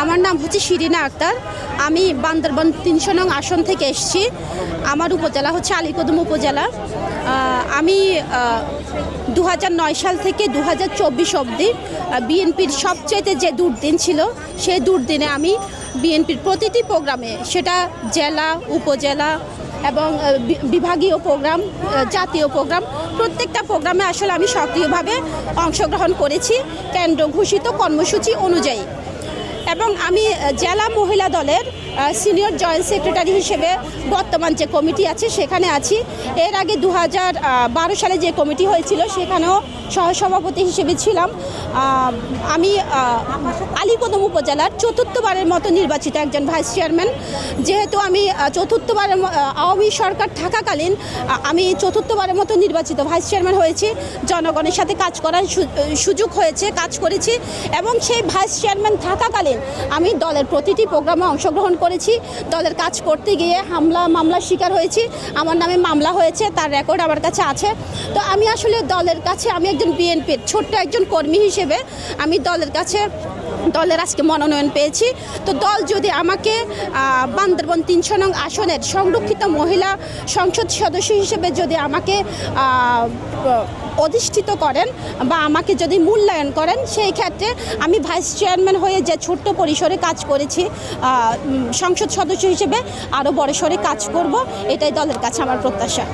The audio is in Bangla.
আমার নাম হচ্ছে শিরিনা আক্তার। আমি বান্দরবান ৩০০ নং আসন থেকে এসেছি। আমার উপজেলা হচ্ছে আলীকদম উপজেলা। আমি ২০০৯ সাল থেকে ২০২৪ অবধি বিএনপির সবচেয়ে যে দুর্দিন ছিল, সেই দুর্দিনে আমি বিএনপির প্রতিটি প্রোগ্রামে, সেটা জেলা, উপজেলা এবং বিভাগীয় প্রোগ্রাম, জাতীয় প্রোগ্রাম, প্রত্যেকটা প্রোগ্রামে আসলে আমি সক্রিয়ভাবে অংশগ্রহণ করেছি কেন্দ্র ঘোষিত কর্মসূচি অনুযায়ী। এবং আমি জেলা মহিলা দলের সিনিয়র জয়েন্ট সেক্রেটারি হিসেবে বর্তমান যে কমিটি আছে সেখানে আছি। এর আগে ২০১২ সালে যে কমিটি হয়েছিল সেখানেও সহসভাপতি হিসেবে ছিলাম। আমি আলীকদম উপজেলার চতুর্থবারের মতো নির্বাচিত একজন ভাইস চেয়ারম্যান। যেহেতু আমি চতুর্থবারের আওয়ামী সরকার থাকাকালীন আমি চতুর্থবারের মতো নির্বাচিত ভাইস চেয়ারম্যান হয়েছি। জনগণের সাথে কাজ করার সুযোগ হয়েছে, কাজ করেছি। এবং সেই ভাইস চেয়ারম্যান থাকাকালীন আমি দলের প্রতিটি প্রোগ্রামে অংশগ্রহণ করেছি। দলের কাজ করতে গিয়ে মামলার শিকার হয়েছি। আমার নামে মামলা হয়েছে, তার রেকর্ড আমার কাছে আছে। তো আমি আসলে দলের কাছে, আমি একজন বিএনপির ছোট্ট একজন কর্মী হিসেবে আমি দলের আজকে মনোনয়ন পেয়েছি। তো দল যদি আমাকে বান্দরবান ৩০০ নং আসনের সংরক্ষিত মহিলা সংসদ সদস্য হিসেবে যদি আমাকে অধিষ্ঠিত করেন বা আমাকে যদি মূল্যায়ন করেন, সেই ক্ষেত্রে আমি ভাইস চেয়ারম্যান হয়ে যে ছোট্ট পরিসরে কাজ করেছি, সংসদ সদস্য হিসেবে আরও বড়সড়ে কাজ করব, এটাই দলের কাছে আমার প্রত্যাশা।